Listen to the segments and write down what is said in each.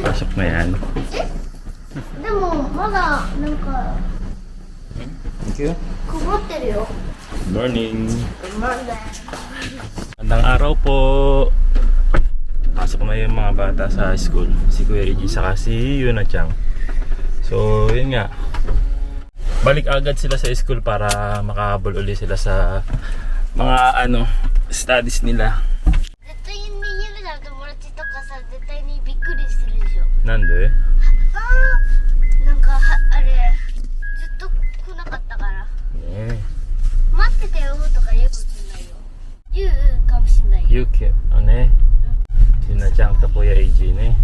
Pasok na yan. でもまだなんか Thank you. こぼってるよ。 Good morning.なんだよ。 Magandang araw po. Pasok na yung mga bata sa school. Si Kuya Iggy saka si Yuna Chang. So yun nga, balik agad sila sa school para makahabol uli sila sa mga studies nila. 絶対に家で友達とかさ、絶対にびっくりするでしょ。 Nande? なんかあれずっと来なかったから Yeah. 待ってたよとか言うかもしんないよ。言うかもしんないよ。 Yuki, Yuna Chang to Kuya Iggy ne.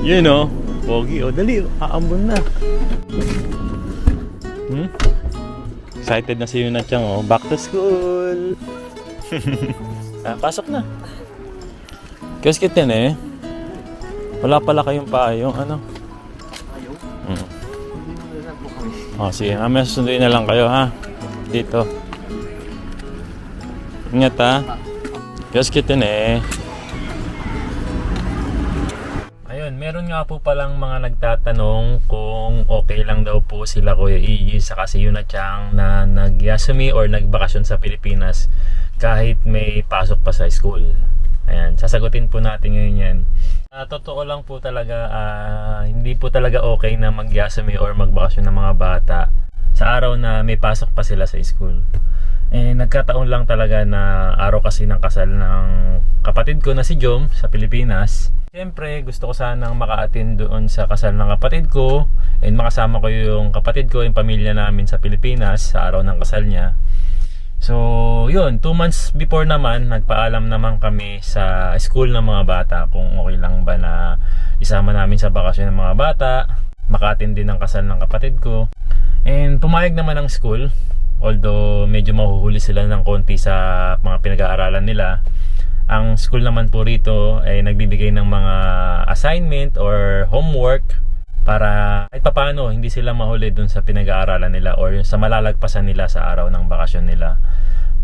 Yun o, pogi o, dali, aambon na. Excited na si Yuna Chang o, back to school. Pasok na. Kaskit yan eh. Wala pala kayong paayong ano. Sige, mamaya susunduin na lang kayo ha. Dito. Ingat ha. Kaskit yan eh. Ayun, meron nga po palang mga nagtatanong kung okay lang daw po sila Kuya Iggy saka si Yuna Chang na nag-yasumi or nagbakasyon sa Pilipinas kahit may pasok pa sa school. Ayan, sasagutin po natin ngayon yan. Totoo lang po talaga, hindi po talaga okay na mag-yasumi or magbakasyon ng mga bata sa araw na may pasok pa sila sa school. Nagkataon lang talaga na araw kasi ng kasal ng kapatid ko na si Jom sa Pilipinas. Siyempre, gusto ko sanang maka-attend doon sa kasal ng kapatid ko and makasama ko yung kapatid ko, yung pamilya namin sa Pilipinas sa araw ng kasal niya. So, yun, 2 months before naman, nagpaalam naman kami sa school ng mga bata kung okay lang ba na isama namin sa bakasyon ng mga bata, maka-attend din ng kasal ng kapatid ko. And pumayag naman ang school, although medyo mahuhuli sila ng konti sa mga pinag-aaralan nila. Ang school naman po rito ay nagbibigay ng mga assignment or homework para kahit papaano hindi sila mahuli dun sa pinag-aaralan nila or sa malalagpasan nila sa araw ng bakasyon nila.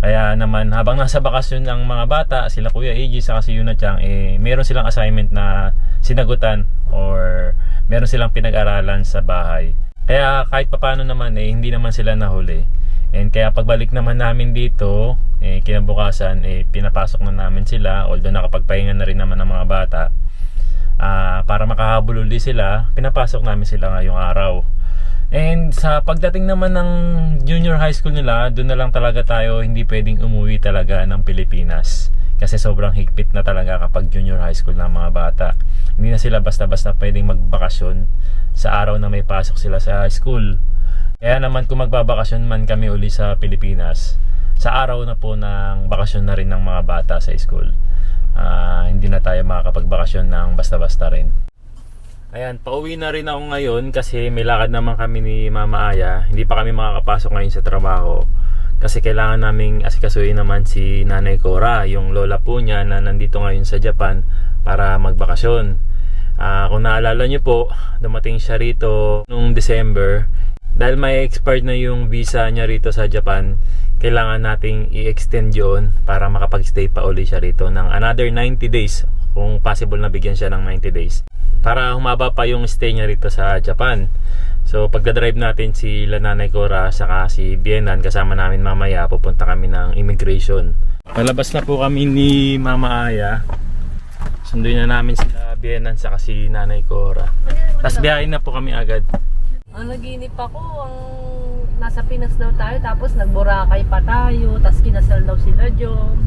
Kaya naman habang nasa bakasyon ng mga bata, sila Kuya Iggy saka si Yuna Chang, meron silang assignment na sinagutan or meron silang pinag-aralan sa bahay. Kaya kahit papaano naman hindi naman sila nahuli. And kaya pagbalik naman namin dito, kinabukasan, pinapasok na namin sila, although nakapagpahinga na rin naman ng mga bata. Para makahabol ulit sila, pinapasok namin sila ngayong araw. And sa pagdating naman ng junior high school nila, doon na lang talaga tayo hindi pwedeng umuwi talaga ng Pilipinas. Kasi sobrang higpit na talaga kapag junior high school ng mga bata. Hindi na sila basta-basta pwedeng magbakasyon sa araw na may pasok sila sa school. Kaya naman kung magbabakasyon man kami uli sa Pilipinas, sa araw na po ng bakasyon na rin ng mga bata sa school, hindi na tayo makakapagbakasyon ng basta-basta rin. Ayan, pauwi na rin ako ngayon kasi may lakad naman kami ni Mama Aya. Hindi pa kami makakapasok ngayon sa trabaho kasi kailangan naming asikasuhin naman si Nanay Cora, yung lola po niya na nandito ngayon sa Japan para magbakasyon. Kung naalala nyo po, dumating siya rito noong December. Dahil may expired na yung visa niya rito sa Japan, kailangan nating i-extend yun para makapag-stay pa uli siya rito ng another 90 days. Kung possible na bigyan siya ng 90 days. Para humaba pa yung stay niya rito sa Japan. So pagdadrive natin si Nanay Cora saka si Bienan, kasama namin mamaya, pupunta kami ng immigration. Palabas na po kami ni Mama Aya. Sunduin na namin si Bienan saka si Nanay Cora. Tapos biyahin na po kami agad. Ang naginip ako, nasa Pinas daw tayo, tapos nag-Boracay pa tayo, tapos kinasal daw sila Jom.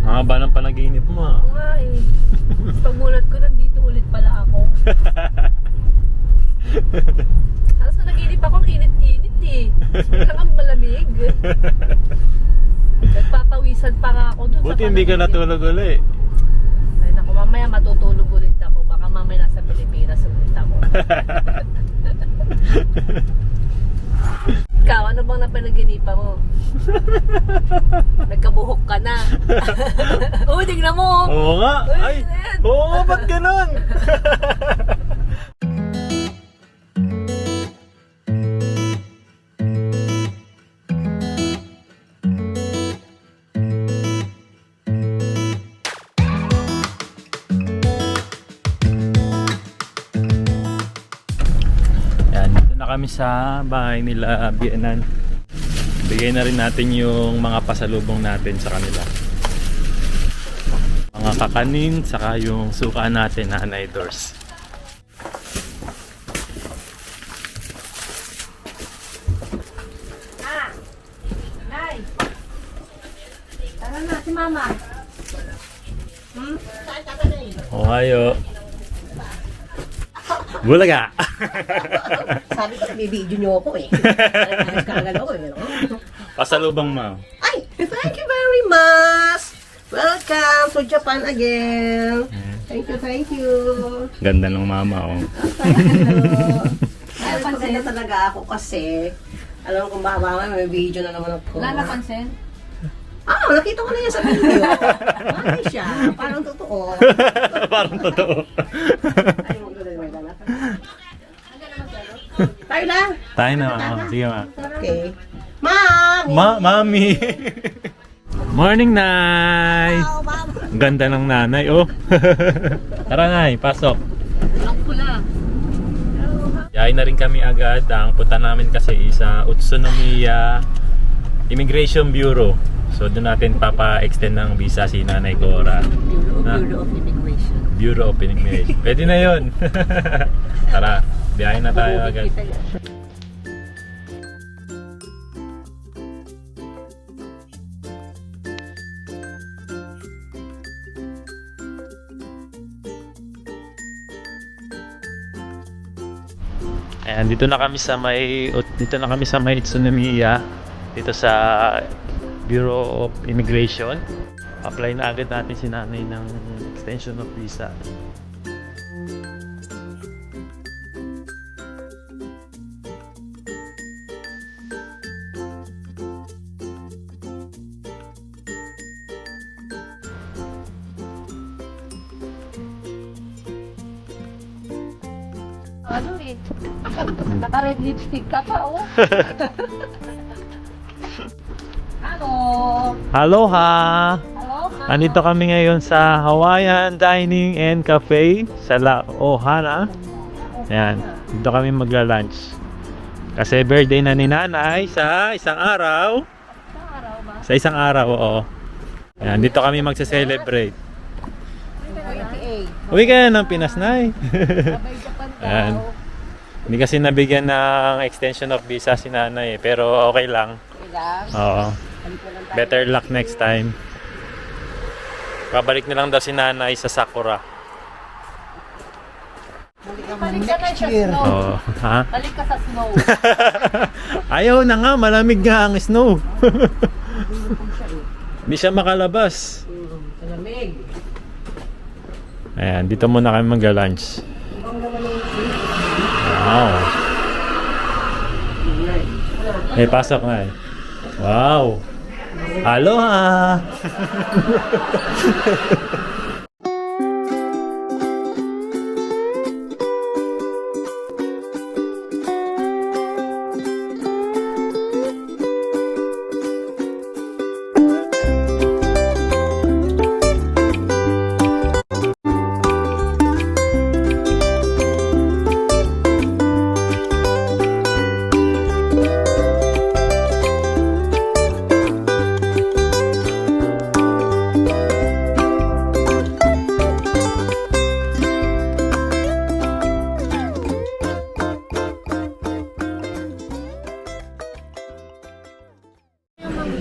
Ba ng panaginip mo Oo nga eh. Pagmulat ko, nandito ulit pala ako. Tapos naginip ako, init-init eh. Biglang ang malamig. Nagpapawisan pa nga ako dun. Buti hindi ka natulog ulit. Ay naku, mamaya matutulog ulit ako. Baka mamaya nasa Pilipinas ulit ako. Ikaw, ano bang napanaginipa mo? Nagkabuhok ka na. Oo, tignan mo. Oo nga. Ay, oo, ba't ganun? Yan, dito na kami sa bahay nila Bianan. Bigay na rin natin yung mga pasalubong natin sa kanila. Mga kakanin, saka yung suka natin na Nanay Dors. Nay! Tara na, si Mama. Ohayo. Bulaga! Sabi ko, bibidyo niyo ako eh. Alas kagal ako eh. Pasalubong mo. Ay, thank you very much. Welcome to Japan again. Thank you, thank you. Ganda ng mama, oh. Ay, maganda talaga ako kasi alam ko mama, may video na naman ako. Wala napansin? Ah, nakita ko na yan sa video. Ay siya, parang totoo. Parang totoo. Ay, maganda naman dala. Tayo na. Tayo na, oh. Sige, ma. Okay. Mom! Mami! Morning, Nay! Oh, mom. Ganda ng nanay, oh. Tara, Nay, pasok. Ang pula. Yain na rin kami agad. Ang punta namin kasi isa Utsunomiya Immigration Bureau. So doon natin papa-extend ng visa si Nanay Cora. Bureau of Immigration. Bureau of Immigration. Pwede na yun. Tara, biyahin na tayo agad. Ayan, dito na kami sa may Utsunomiya, dito sa Bureau of Immigration. Apply na agad natin si nanay ng extension of visa. Ano eh? Naka-red lipstick ka pa, oh. Ano? Aloha! Hello? Andito kami ngayon sa Hawaiian Dining and Cafe sa La Ohana. Ayan, dito kami magla-lunch. Kasi birthday na ni nanay sa isang araw. Sa araw ba? Sa isang araw, oo. Ayan, dito kami magse-celebrate. 28. Uwi ka na ng Pinas, Nay. Sabay Japan daw. Ayan. Hindi kasi nabigyan ng extension of visa si nanay eh, pero okay lang. Ilang? Oo. Balik na lang tayo. Better luck next time. Pabalik na lang daw si nanay sa Sakura. Balik ka na sa snow. Oo. Ha? Balik ka sa snow. Ayaw na nga, malamig nga ang snow. Hindi siya makalabas. Malamig. Ayan, dito muna kami mag-lunch. Wow. Eh, pasok na eh. Wow. Aloha!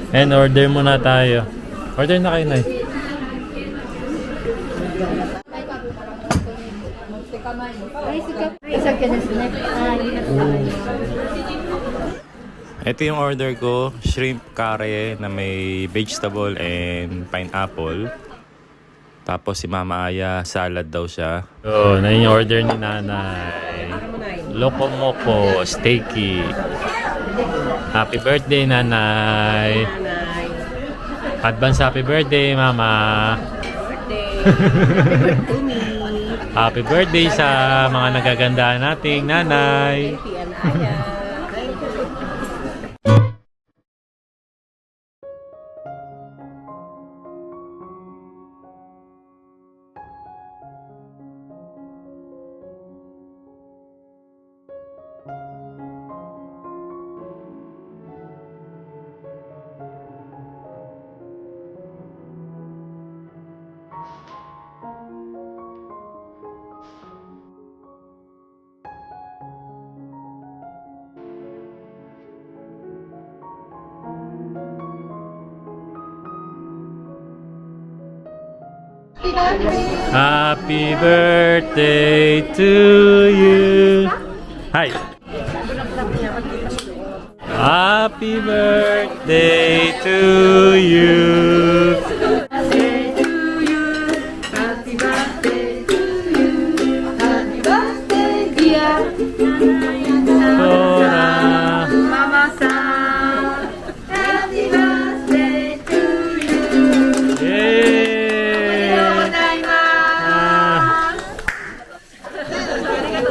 And order muna tayo. Order na kayo, Nay. Ito yung order ko, shrimp curry na may vegetable and pineapple. Tapos si Mama Aya, salad daw siya. So, na yung order ni Nanay. Loco Moco, steaky. Happy birthday, Nanay. Nanay. Advance happy birthday, Mama. Birthday. Happy birthday to me. Happy birthday sa mga nagagandaan nating nanay. Happy Anaya. Thank you. Happy birthday to you. Hi. Happy birthday to you. Cora. Yay!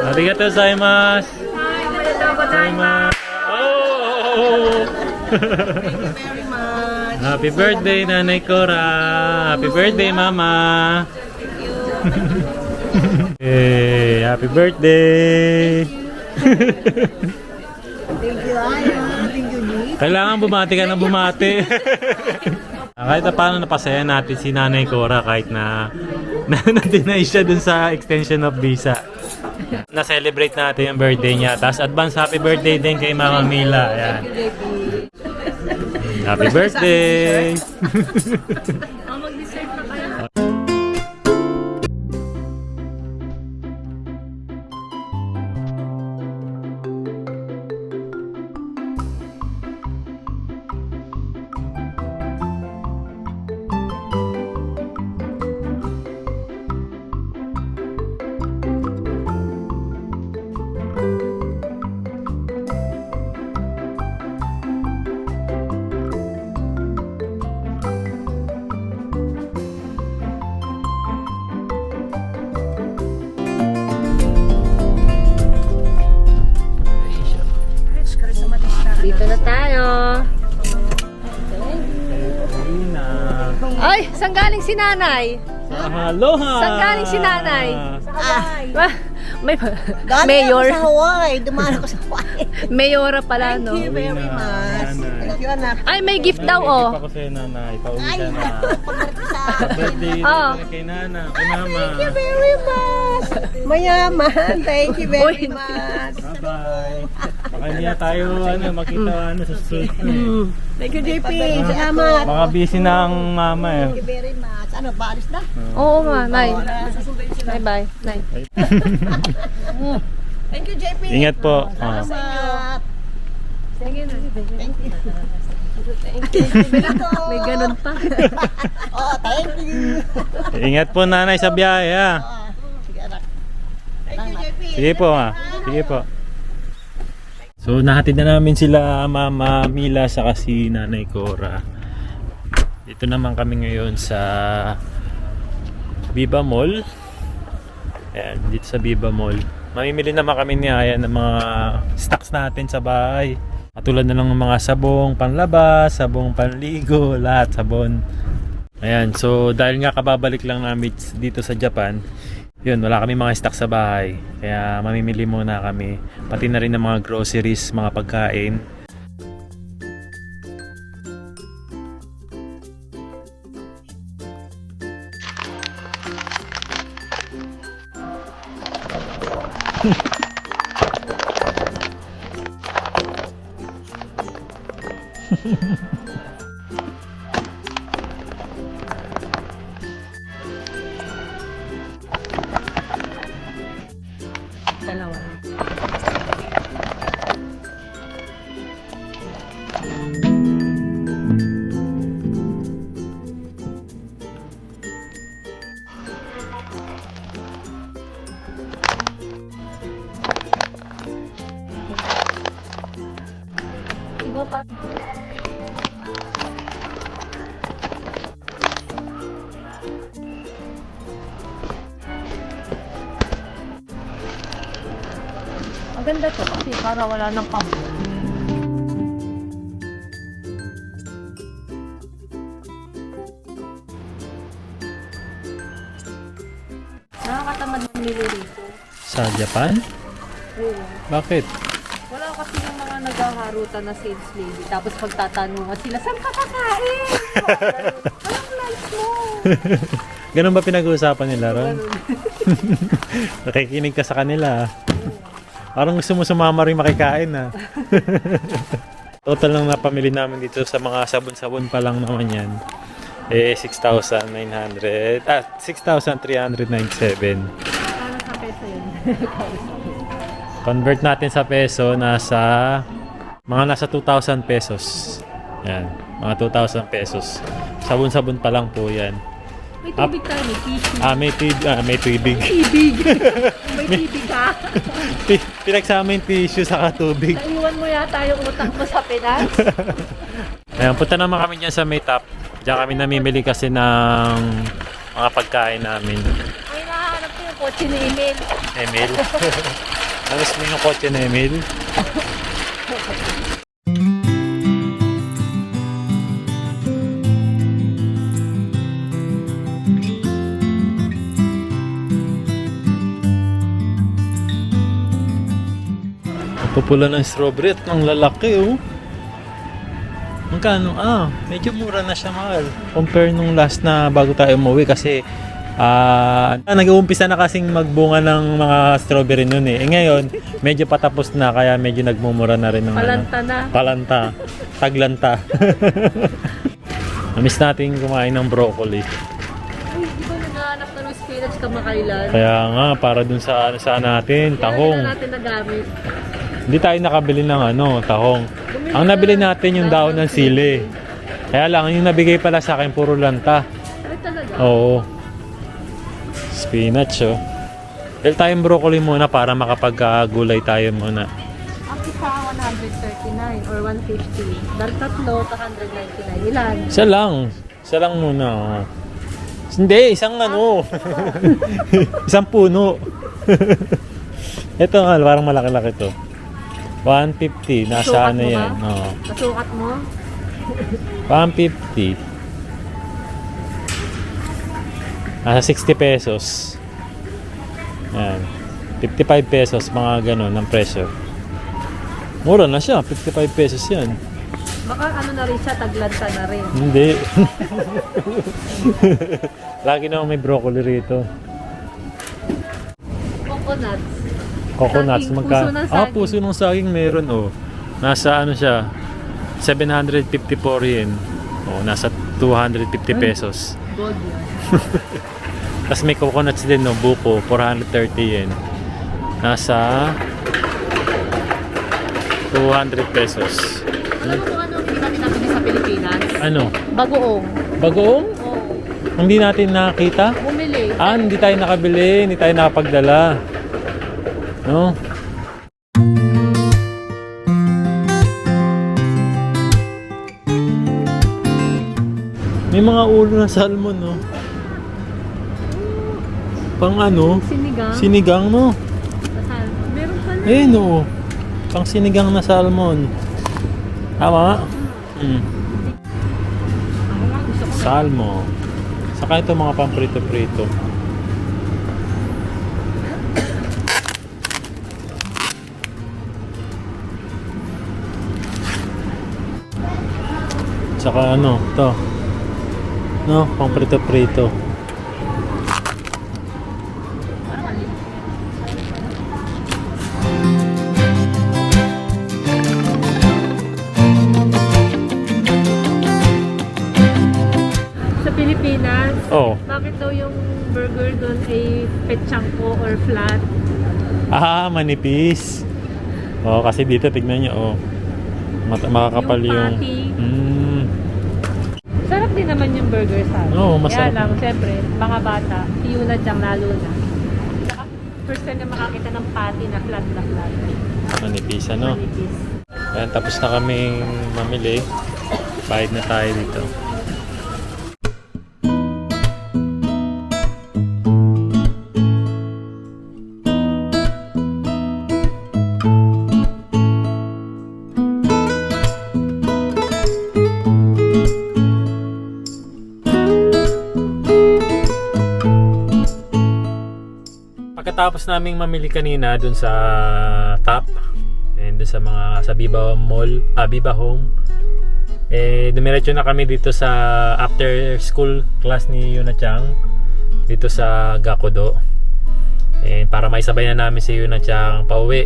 Arigatou gozaimasu. Oh! Very much. Happy birthday, Nanay Cora. Happy birthday, Mama. Hey, happy birthday. Thank you, Aya. Thank you, Nick. Kailangan bumati ka ng bumati. Kahit na paano napasaya natin si Nanay Cora kahit na na-deny siya dun sa extension of visa. Na-celebrate natin yung birthday niya. Tapos advance happy birthday din kay Mama Mila. Ayan. Happy birthday! Dito na tayo. Ay, saan galing si nanay? Aloha! Saan galing si nanay? May Galing mayor. ako sa Hawaii. Dumalo ko sa Hawaii. Mayora pala, no? Thank you very much. Thank you, anak. Ay, may gift daw, May oh. gift ako sa'yo, Nanay. Pauwi ka na. Pagdating sa Birthday Oh. kay Nana, kay Mama. Thank you very much. Mayaman. Thank you very Uy. much. Bye-bye. Baka hindi na tayo makita sa susunod. Thank you, JP. Salamat. Mga busy na ang mama eh. Thank you very much. Ano, baalis na? Oo nga, nay. Bye-bye, nay. Thank you, JP. Ingat po. Salamat. Sige na. Thank you. May ganun pa. Oh, thank you. Ingat po nanay sa biyahe ha. Sige, anak. Thank you, JP. Sige po ha. Sige po. So nahatid na namin sila Mama Mila sa si Nanay Cora. Dito naman kami ngayon sa Viva Mall. Ayan, dito sa Viva Mall. Mamimili naman kami ni Aya ng mga stocks natin sa bahay. Katulad na lang ng mga sabong panlabas, sabong panligo, lahat sabon. Ayan, so dahil nga kababalik lang namin dito sa Japan, yun, wala kami mga stock sa bahay. Kaya mamimili muna kami. Pati na rin ng mga groceries, mga pagkain. Dalawa. mo pa. Maganda to kasi para wala nang pambo. Nakakatamad mamili rito. Sa Japan? Oo. Bakit? Wala kasi yung mga naghaharutan na sales lady. Tapos pagtatanungan sila, saan ka kakain? Anong lunch mo? Ganun ba pinag-uusapan nila ron? Ganun. Nakikinig ka sa kanila. Parang gusto mo sumama rin makikain ha. Total lang napamili namin dito sa mga sabon-sabon pa lang naman yan. 6,397. Ano sa peso yun? Convert natin sa peso, nasa 2,000 pesos. Yan, mga 2,000 pesos. Sabon-sabon pa lang po yan. May tubig tayo, may tissue. May tubig. Tibig. May tibig ka. Pinagsama yung tissue sa tubig. Naiwan mo yata yung utang mo sa Pinas. Ayan, punta naman kami dyan sa may top. Diyan kami namimili kasi ng mga pagkain namin. Ay, nahanap ko yung kotse ni Emil. Emil. Namiss mo yung kotse na Emil? Pupula ng strawberry at ng lalaki oh. Magkano? Medyo mura na siya, mahal. Compare nung last na bago tayo umuwi kasi nag-uumpisa na kasing magbunga ng mga strawberry nun eh. Ngayon, medyo patapos na kaya medyo nagmumura na rin ng Palanta na. Palanta. Taglanta. Namiss natin kumain ng broccoli. Ay, di ba naghahanap na ng spinach kamakailan? Kaya nga, para dun sa natin, tahong. Kaya na natin nagamit. Hindi tayo nakabili ng tahong. Ang nabili natin yung daon ng sili. Kaya lang, yung nabigay pala sa akin, puro lanta. Ay, talaga? Oo. Spinach, oh. Dahil tayong broccoli muna para makapag-gulay tayo muna. Ang isa 139 or 150. Dahil tatlo, 199. Ilan? Isa lang. Isa lang muna, oh. Hindi, isang isang puno. Ito nga, parang malaki-laki to. 150, nasa Sukat ano mo yan? ba? Oo. Nasukat mo? 150. Nasa 60 pesos. Yan. 55 pesos, mga ganun, ang presyo. Mura na siya, 55 pesos yan. Baka ano na rin siya, taglanta na rin. Hindi. Lagi naman may broccoli rito. Coconuts. Coconuts, Saging, puso ng saging. puso ng saging meron, oh. Nasa siya, 754 yen. Oh, nasa 250 pesos. Gold yan. Tapos may coconuts din, no, buko, 430 yen. Nasa 200 pesos. Alam mo kung ano hindi natin nabili sa Pilipinas? Ano? Bagoong. Bagoong? Oo. Hindi natin nakita? Bumili. Hindi tayo nakabili, hindi tayo nakapagdala. No? May mga ulo na salmon, no? Pang Sinigang. sinigang, no? Masal. Meron pa na. No. Pang sinigang na salmon. Tama? Ako nga gusto ko. Salmon. Saka ito mga pamprito-prito. Saka to. No, pang prito-prito. Sa Pilipinas, Bakit daw yung burger doon ay pechangko or flat? Manipis. Kasi dito tignan nyo, makakapal Yung yung... patty. Sarap din naman yung burger sa amin. Masarap. Kaya lang, siyempre, mga bata, Yuna diyang lalo na. Saka, first time na makakita ng patty na flat. Manipis, Manipis. Ayan, tapos na kaming mamili. Bayad na tayo dito. Pagkatapos naming mamili kanina dun sa top and dun sa mga sa Biba Mall, Biba Home, dumiretso na kami dito sa after school class ni Yuna Chang dito sa Gakudo. And para maisabay na namin si Yuna Chang pauwi.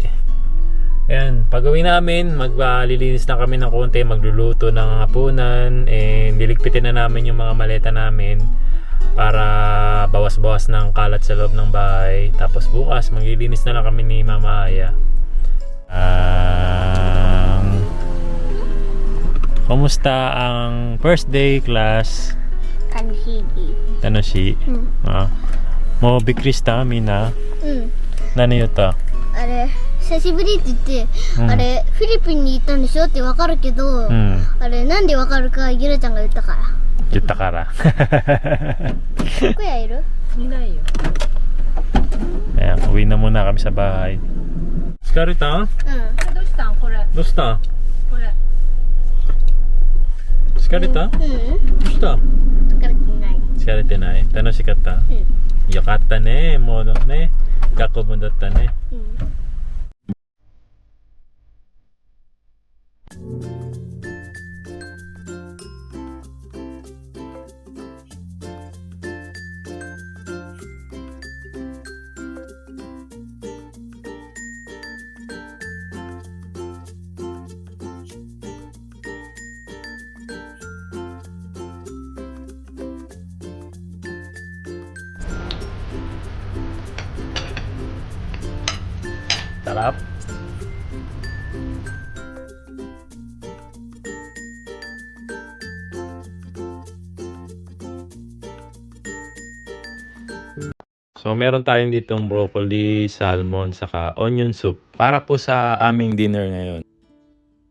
Ayan, pag-uwi namin, maglilinis na kami ng konti, magluluto ng hapunan, and liligpitin na namin yung mga maleta namin para bawas-bawas ng kalat sa loob ng bahay. Tapos bukas maglilinis na lang kami ni Mama Aya. Kumusta ang first day class? Kanhigi. Tanoshi. Mo bikrista mina. Nani yota? あれ久しぶりって言って、あれフィリピンに行ったんでしょってわかるけど、あれなんでわかるかゆらちゃんが言ったから。 Yuta kara. こやいる？ Hindi na yun. Ayan, uwi na muna kami sa bahay. Scarita? うん。 Dosta, kore. Dosta? Kore. Scarita? うん。 Dosta? 疲れてない。 Scarita nai. Tanoshikatta? うん。 Yokatta ne. Mo ne. Gakko mo datta ne. うん。 Sarap. So meron tayong ditong broccoli, salmon, saka onion soup para po sa aming dinner ngayon.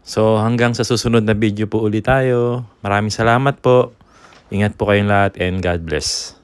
So hanggang sa susunod na video po ulit tayo. Maraming salamat po. Ingat po kayong lahat and God bless.